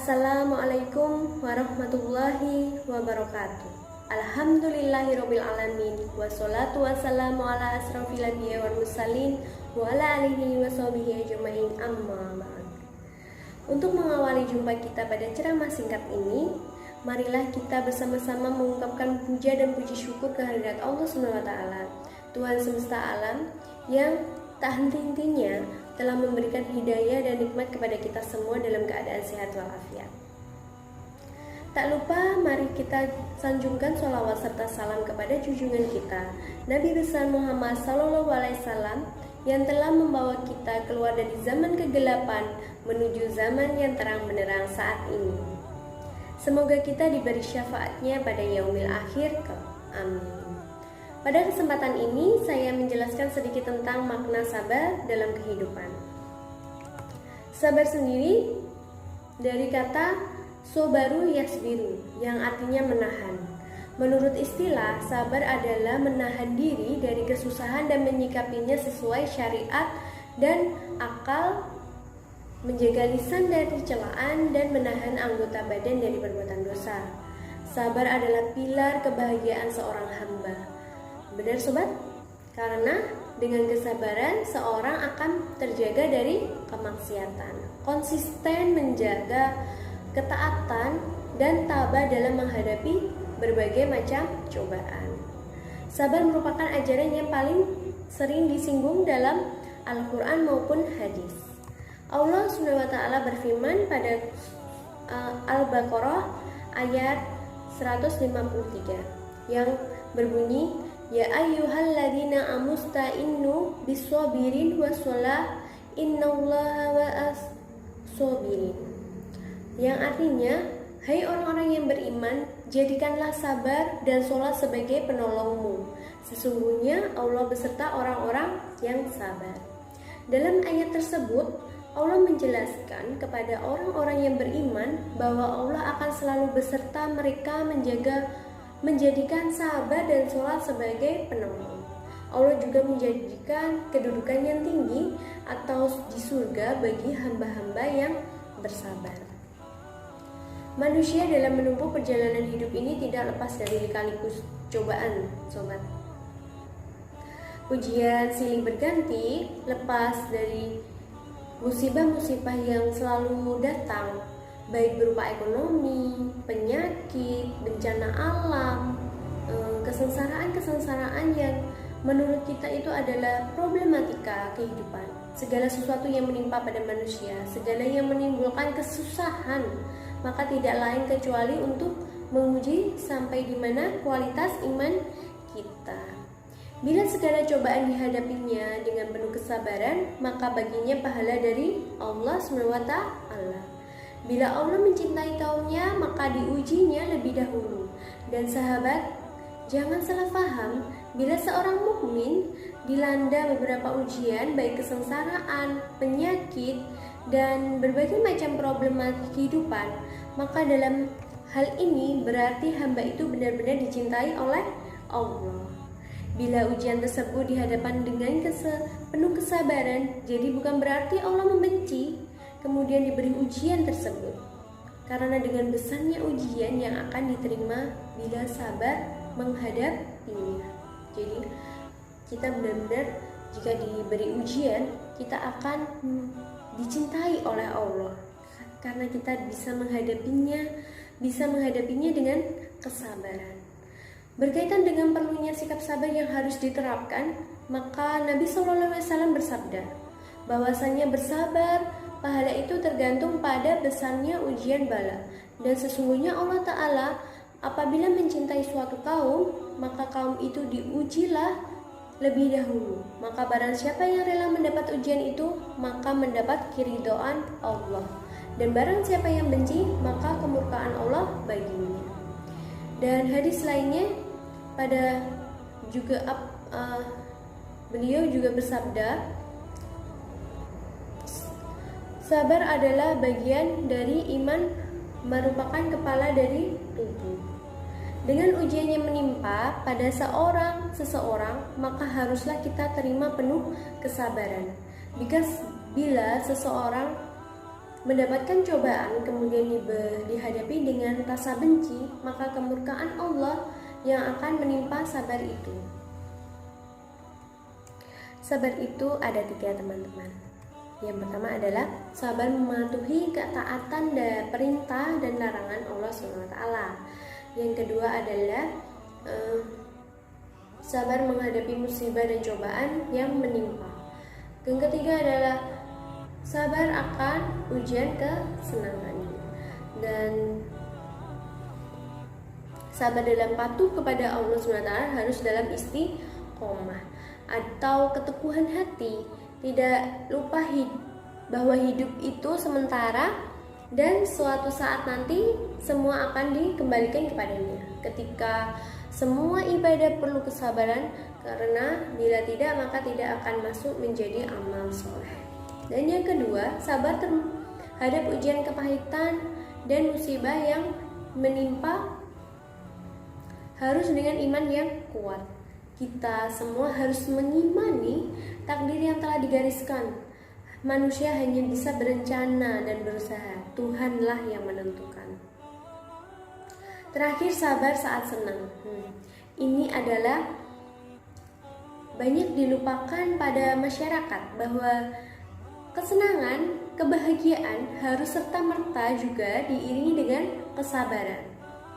Assalamualaikum warahmatullahi wabarakatuh. Alhamdulillahirabbil alamin wassalatu wassalamu ala asrofil anbiya'i wal mursalin wa ala alihi washabihi ajmain amma ba'd. Untuk mengawali jumpa kita pada ceramah singkat ini, marilah kita bersama-sama mengungkapkan puja dan puji syukur kehadirat Allah Subhanahu wa taala, Tuhan semesta alam yang tak henti-hentinya telah memberikan hidayah dan nikmat kepada kita semua dalam keadaan sehat walafiat. Tak lupa mari kita sanjungkan sholawat serta salam kepada junjungan kita Nabi besar Muhammad SAW yang telah membawa kita keluar dari zaman kegelapan menuju zaman yang terang benderang saat ini. Semoga kita diberi syafaatnya pada yaumil akhir. Amin. Pada kesempatan ini saya menjelaskan sedikit tentang makna sabar dalam kehidupan. Sabar sendiri dari kata sobaru yasbiru yang artinya menahan. Menurut istilah, sabar adalah menahan diri dari kesusahan dan menyikapinya sesuai syariat dan akal, menjaga lisan dari celaan dan menahan anggota badan dari perbuatan dosa. Sabar adalah pilar kebahagiaan seorang hamba. Benar sobat? Karena dengan kesabaran seorang akan terjaga dari kemaksiatan, konsisten menjaga ketaatan dan tabah dalam menghadapi berbagai macam cobaan. Sabar merupakan ajaran yang paling sering disinggung dalam Al-Quran maupun hadis. Allah SWT berfirman pada Al-Baqarah ayat 153 yang berbunyi, Ya ayyuhalladzina amusta'innu bis-sabirin wassalah innallaha wa'as-sabirin. Yang artinya, hai orang-orang yang beriman, jadikanlah sabar dan sholat sebagai penolongmu. Sesungguhnya Allah beserta orang-orang yang sabar. Dalam ayat tersebut, Allah menjelaskan kepada orang-orang yang beriman bahwa Allah akan selalu beserta mereka menjadikan sabar dan sholat sebagai penolong. Allah juga menjadikan kedudukan yang tinggi atau di surga bagi hamba-hamba yang bersabar. Manusia dalam menempuh perjalanan hidup ini tidak lepas dari lika-liku cobaan, sobat. Ujian silih berganti, lepas dari musibah-musibah yang selalu datang, baik berupa ekonomi, penyakit, bencana alam, kesengsaraan yang menurut kita itu adalah problematika kehidupan. Segala sesuatu yang menimpa pada manusia, segala yang menimbulkan kesusahan, maka tidak lain kecuali untuk menguji sampai di mana kualitas iman kita. Bila segala cobaan dihadapinya dengan penuh kesabaran, maka baginya pahala dari Allah SWT. Bila Allah mencintai kaumnya, maka diujinya lebih dahulu. Dan sahabat, jangan salah paham, bila seorang mukmin dilanda beberapa ujian, baik kesengsaraan, penyakit, dan berbagai macam problematika kehidupan, maka dalam hal ini berarti hamba itu benar-benar dicintai oleh Allah. Bila ujian tersebut dihadapkan dengan penuh kesabaran, jadi bukan berarti Allah membenci kemudian diberi ujian tersebut, karena dengan besarnya ujian yang akan diterima bila sabar menghadapinya. Jadi kita benar-benar jika diberi ujian, kita akan dicintai oleh Allah karena kita bisa menghadapinya dengan kesabaran. Berkaitan dengan perlunya sikap sabar yang harus diterapkan, maka Nabi SAW bersabda bahwasanya bersabar pahala itu tergantung pada besarnya ujian bala. Dan sesungguhnya Allah Ta'ala apabila mencintai suatu kaum, maka kaum itu diujilah lebih dahulu. Maka barang siapa yang rela mendapat ujian itu, maka mendapat keridhaan Allah. Dan barang siapa yang benci, maka kemurkaan Allah baginya. Dan hadis lainnya pada juga beliau juga bersabda, sabar adalah bagian dari iman, merupakan kepala dari tubuh. Dengan ujian yang menimpa pada seseorang, maka haruslah kita terima penuh kesabaran. Bila seseorang mendapatkan cobaan kemudian dihadapi dengan rasa benci, maka kemurkaan Allah yang akan menimpa sabar itu. Sabar itu ada 3, teman-teman. Yang pertama adalah sabar mematuhi ketaatan dan perintah dan larangan Allah SWT. Yang kedua adalah sabar menghadapi musibah dan cobaan yang menimpa. Yang ketiga adalah sabar akan ujian kesenangan. Dan sabar dalam patuh kepada Allah SWT harus dalam istiqomah atau keteguhan hati, tidak lupa bahwa hidup itu sementara dan suatu saat nanti semua akan dikembalikan kepadanya. Ketika semua ibadah perlu kesabaran, karena bila tidak maka tidak akan masuk menjadi amal soleh. Dan yang kedua, sabar terhadap ujian kepahitan dan musibah yang menimpa harus dengan iman yang kuat. Kita semua harus mengimani takdir yang telah digariskan. Manusia hanya bisa berencana dan berusaha, Tuhanlah yang menentukan. Terakhir, sabar saat senang. Ini adalah banyak dilupakan pada masyarakat, bahwa kesenangan, kebahagiaan harus serta-merta juga diiringi dengan kesabaran.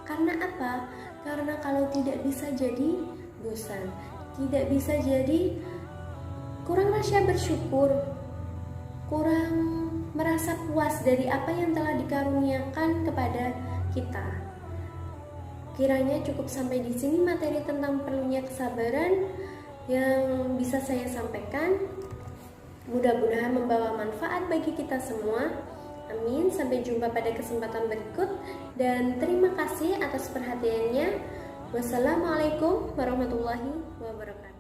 Karena apa? Karena kalau tidak bisa jadi bosan, tidak bisa jadi kurang rasa bersyukur, kurang merasa puas dari apa yang telah dikaruniakan kepada kita. Kiranya cukup sampai di sini materi tentang perlunya kesabaran yang bisa saya sampaikan. Mudah-mudahan membawa manfaat bagi kita semua. Amin. Sampai jumpa pada kesempatan berikut dan terima kasih atas perhatiannya. Wassalamualaikum warahmatullahi wabarakatuh.